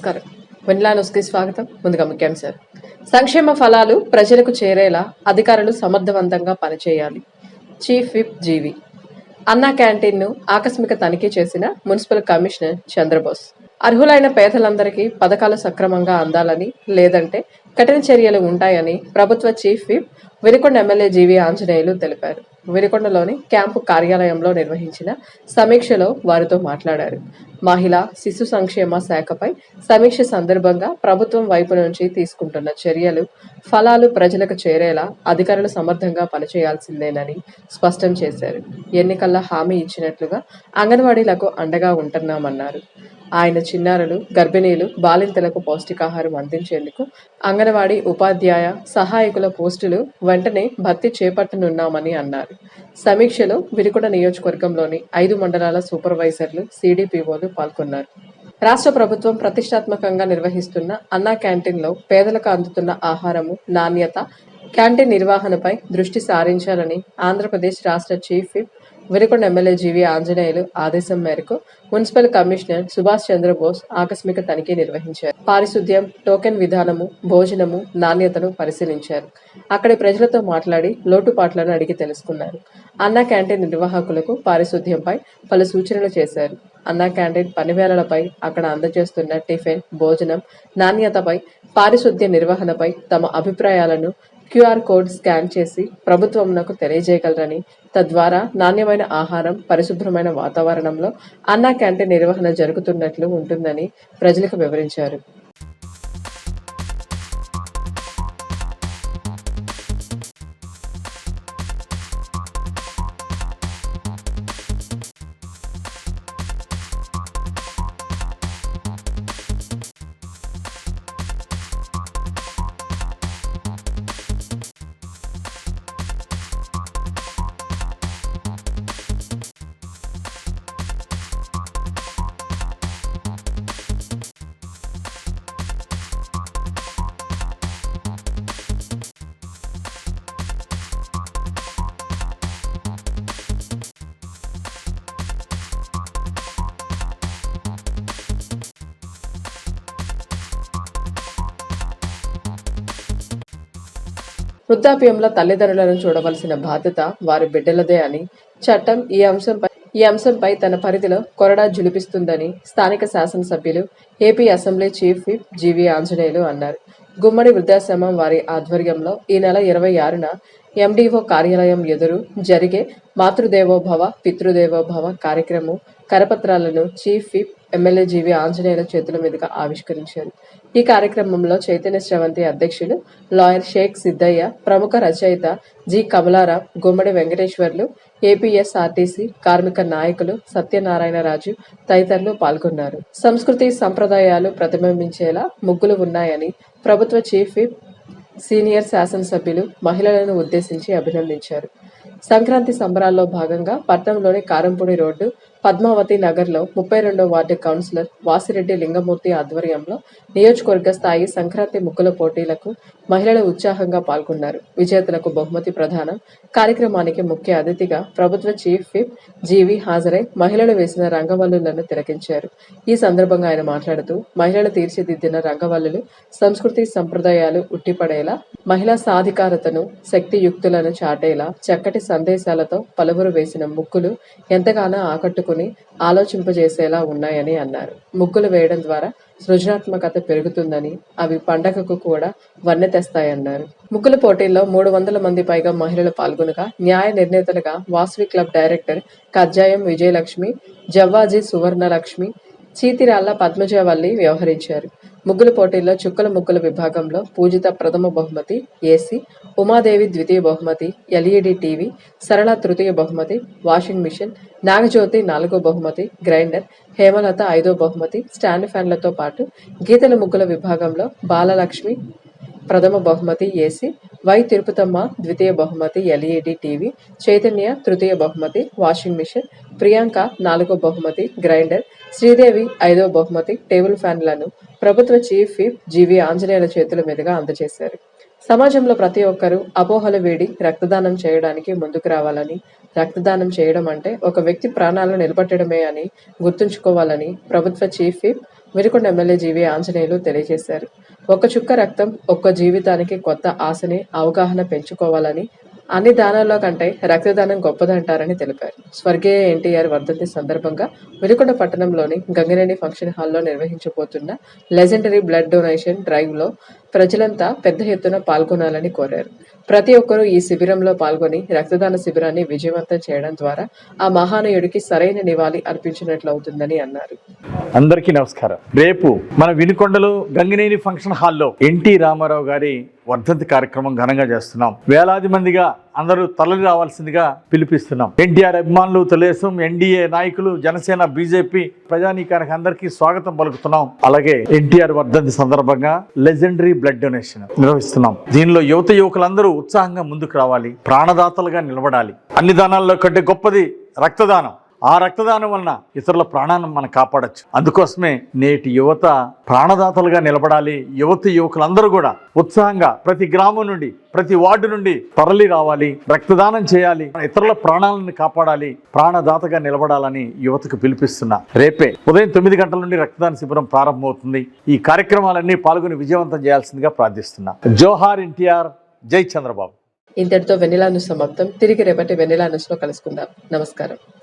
నమస్కారం. వెన్లా న్యూస్‌కి స్వాగతం. ముందుగా ముఖ్యాంశాలు. సంక్షేమ ఫలాలు ప్రజలకు చేరేలా అధికారులు సమర్థవంతంగా పనిచేయాలి. చీఫ్ విప్ జీవి. అన్నా క్యాంటీన్‌ను ఆకస్మిక తనిఖీ చేసిన మున్సిపల్ కమిషనర్ చంద్రబోస్. అర్హులైన పేదలందరికీ పథకాలు సక్రమంగా అందాలని, లేదంటే కఠిన చర్యలు ఉంటాయని ప్రభుత్వ చీఫ్ విప్ వినుకొండ ఎమ్మెల్యే జీవి ఆంజనేయులు తెలిపారు. వినుకొండలోని క్యాంపు కార్యాలయంలో నిర్వహించిన సమీక్షలో వారితో మాట్లాడారు. మహిళా శిశు సంక్షేమ శాఖపై సమీక్ష సందర్భంగా ప్రభుత్వం వైపు నుంచి తీసుకుంటున్న చర్యలు, ఫలాలు ప్రజలకు చేరేలా అధికారులు సమర్థంగా పనిచేయాల్సిందేనని స్పష్టం చేశారు. ఎన్నికల్లో హామీ ఇచ్చినట్లుగా అంగన్వాడీలకు అండగా ఉంటున్నామన్నారు. ఆయన చిన్నారులు, గర్భిణీలు, బాలింతలకు పౌష్టికాహారం అందించేందుకు అంగన్వాడీ ఉపాధ్యాయ సహాయకుల పోస్టులు వెంటనే భర్తీ చేపట్టనున్నామని అన్నారు. సమీక్షలో వినుకొండ నియోజకవర్గంలోని 5 మండలాల సూపర్వైజర్లు, సిడిపిఓలు పాల్గొన్నారు. రాష్ట్ర ప్రభుత్వం ప్రతిష్టాత్మకంగా నిర్వహిస్తున్న అన్నా క్యాంటీన్లో పేదలకు అందుతున్న ఆహారము, నాణ్యత, క్యాంటీన్ నిర్వహణపై దృష్టి సారించాలని ఆంధ్రప్రదేశ్ రాష్ట్ర చీఫ్ విప్ వినుకొండ ఎమ్మెల్యే జీవి ఆంజనేయులు ఆదేశం మేరకు మున్సిపల్ కమిషనర్ సుభాష్ చంద్రబోస్ ఆకస్మిక తనిఖీ నిర్వహించారు. పారిశుద్ధ్యం, టోకెన్ విధానము, భోజనము, నాణ్యతను పరిశీలించారు. అక్కడి ప్రజలతో మాట్లాడి లోటుపాట్లను అడిగి తెలుసుకున్నారు. అన్నా క్యాంటీన్ నిర్వాహకులకు పారిశుద్ధ్యంపై పలు సూచనలు చేశారు. అన్నా క్యాంటీన్ పనివేళలపై, అక్కడ అందజేస్తున్న టిఫిన్, భోజనం నాణ్యతపై, పారిశుద్ధ్య నిర్వహణపై తమ అభిప్రాయాలను క్యూఆర్ కోడ్ స్కాన్ చేసి ప్రభుత్వంకు తెలియజేయగలరని, తద్వారా నాణ్యమైన ఆహారం, పరిశుభ్రమైన వాతావరణంలో అన్నా క్యాంటీన్ నిర్వహణ జరుగుతున్నట్లు ఉంటుందని ప్రజలకు వివరించారు. వృద్ధాప్యంలో తల్లిదండ్రులను చూడవలసిన బాధ్యత వారి బిడ్డలదే అని చట్టం ఈ అంశంపై తన పరిధిలో కొరడా జులిపిస్తుందని స్థానిక శాసనసభ్యులు, ఏపీ అసెంబ్లీ చీఫ్ విప్ జీవి ఆంజనేయులు అన్నారు. గుమ్మడి వృద్ధాశ్రమం వారి ఆధ్వర్యంలో ఈ నెల 26న ఎండిఓ కార్యాలయం ఎదురు జరిగే మాతృదేవోభవ, పితృదేవోభవ కార్యక్రమం కరపత్రాలను చీఫ్ విప్ ఎమ్మెల్యే జీవి ఆంజనేయుల చేతుల మీదుగా ఆవిష్కరించారు. ఈ కార్యక్రమంలో చైతన్య స్రవంతి అధ్యక్షులు లాయర్ షేక్ సిద్దయ్య, ప్రముఖ రచయిత జి కమలారాం, గుమ్మడి వెంకటేశ్వర్లు, ఏపీఎస్ఆర్టీసీ కార్మిక నాయకులు సత్యనారాయణరాజు తదితరులు పాల్గొన్నారు. సంస్కృతి సంప్రదాయాలు ప్రతిబింబించేలా ముగ్గులు ఉన్నాయని ప్రభుత్వ చీఫ్ విప్ సీనియర్ శాసనసభ్యులు మహిళలను ఉద్దేశించి అభినందించారు. సంక్రాంతి సంబరాల్లో భాగంగా పట్నంలోని కారంపూడి రోడ్డు పద్మావతి నగర్లో 32వ వార్డు కౌన్సిలర్ వాసిరెడ్డి లింగమూర్తి ఆధ్వర్యంలో నియోజకవర్గ స్థాయి సంక్రాంతి ముగ్గుల పోటీలకు మహిళలు ఉత్సాహంగా పాల్గొన్నారు. విజేతలకు బహుమతి ప్రదానం కార్యక్రమానికి ముఖ్య అతిథిగా ప్రభుత్వ చీఫ్ విప్ జీవి హాజరై మహిళలు వేసిన రంగవల్లులను తిలకించారు. ఈ సందర్భంగా ఆయన మాట్లాడుతూ, మహిళలు తీర్చిదిద్దిన రంగవల్లులు సంస్కృతి సంప్రదాయాలు ఉట్టిపడేలా, మహిళా సాధికారతను, శక్తియుక్తులను చాటేలా చక్కటి సందేశాలతో పలువురు వేసిన ముగ్గులు ఎంతగానో ఆకట్టుకుని ఆలోచింపజేసేలా ఉన్నాయని అన్నారు. ముగ్గులు వేయడం ద్వారా సృజనాత్మకత పెరుగుతుందని, అవి పండగకు కూడా వన్నె తెస్తాయన్నారు. ముగ్గుల పోటీల్లో 300 మంది పైగా మహిళలు పాల్గొనగా న్యాయ నిర్ణేతలుగా వాసవి క్లబ్ డైరెక్టర్ కజ్జాయం విజయలక్ష్మి, జవ్వాజీ సువర్ణలక్ష్మి, చీతిరాళ్ల పద్మజవల్లి వ్యవహరించారు. ముగ్గుల పోటీల్లో చుక్కల ముగ్గుల విభాగంలో పూజిత ప్రథమ బహుమతి, ఏసీ, ఉమాదేవి ద్వితీయ బహుమతి, ఎల్ఈడి టీవీ, సరళ తృతీయ బహుమతి, వాషింగ్ మిషన్, నాగజ్యోతి 4వ బహుమతి, గ్రైండర్, హేమలత 5వ బహుమతి, స్టాండ్ ఫ్యాన్లతో పాటు గీతల ముగ్గుల విభాగంలో బాలలక్ష్మి ప్రథమ బహుమతి, ఏసీ, వై తిరుపతమ్మ ద్వితీయ బహుమతి, ఎల్ఈడి టీవీ, చైతన్య తృతీయ బహుమతి, వాషింగ్ మిషన్, ప్రియాంక 4వ బహుమతి, గ్రైండర్, శ్రీదేవి 5వ బహుమతి, టేబుల్ ఫ్యాన్లను ప్రభుత్వ చీఫ్ విప్ జీవి ఆంజనేయుల చేతుల మీదుగా అందజేశారు. సమాజంలో ప్రతి ఒక్కరూ అపోహలు వీడి రక్తదానం చేయడానికి ముందుకు రావాలని, రక్తదానం చేయడం అంటే ఒక వ్యక్తి ప్రాణాలను నిలబెట్టడమే అని గుర్తుంచుకోవాలని ప్రభుత్వ chief whip Vinukonda MLA GV Anjaneyulu తెలియజేశారు. ఒక్క చుక్క రక్తం ఒక్క జీవితానికి కొత్త ఆశని, అవగాహన పెంచుకోవాలని, అన్ని దానాల్లో కంటే రక్తదానం గొప్పదంటారని తెలిపారు. స్వర్గీయ ఎన్టీఆర్ వర్ధంతి సందర్భంగా వినుకొండ పట్టణంలోని గంగినేని ఫంక్షన్ హాల్లో నిర్వహించబోతున్న లెజెండరీ బ్లడ్ డొనేషన్ డ్రైవ్లో ప్రజలంతా పెద్ద ఎత్తున పాల్గొనాలని కోరారు. ప్రతి ఒక్కరూ ఈ శిబిరంలో పాల్గొని రక్తదాన శిబిరాన్ని విజయవంతం చేయడం ద్వారా ఆ మహానీయుడికి సరైన నివాళి అర్పించినట్లవుతుందని అన్నారు. అందరికీ నమస్కారం. రేపు మన వినుకొండలో గంగినేని ఫంక్షన్ హాల్లో ఎన్టీ రామారావు గారి వర్ధంతి కార్యక్రమం ఘనంగా చేస్తున్నాం. వేలాది మందిగా అందరూ తరలి రావాల్సిందిగా పిలిపిస్తున్నాం. ఎన్టీఆర్ అభిమానులు, తెలుగుదేశం, ఎన్డీఏ నాయకులు, జనసేన, బీజేపీ ప్రజానీకానికి అందరికీ స్వాగతం పలుకుతున్నాం. అలాగే ఎన్టీఆర్ వర్ధంతి సందర్భంగా లెజెండరీ బ్లడ్ డొనేషన్ నిర్వహిస్తున్నాం. దీనిలో యువత యువకులందరూ ఉత్సాహంగా ముందుకు రావాలి, ప్రాణదాతలుగా నిలబడాలి. అన్ని దానాల్లో కంటే గొప్పది రక్తదానం. ఆ రక్తదానం వలన ఇతరుల ప్రాణాలను మనం కాపాడచ్చు. అందుకోసమే నేటి యువత ప్రాణదాతలుగా నిలబడాలి. యువకులందరూ కూడా ఉత్సాహంగా ప్రతి గ్రామం నుండి, ప్రతి వార్డు నుండి తరలి రావాలి, రక్తదానం చేయాలి, ఇతరుల ప్రాణాలను కాపాడాలి, ప్రాణదాతగా నిలబడాలని యువతకు పిలిపిస్తున్నా. రేపే ఉదయం 9 గంటల నుండి రక్తదాన శిబిరం ప్రారంభమవుతుంది. ఈ కార్యక్రమాలన్నీ పాల్గొని విజయవంతం చేయాల్సిందిగా ప్రార్థిస్తున్నా. జోహార్ ఎన్టీఆర్, జై చంద్రబాబు. ఇంతటితో వెన్నెలా న్యూస్ సమాప్తం. తిరిగి రేపటి వెన్నెలా న్యూస్లో కలుసుకుందాం. నమస్కారం.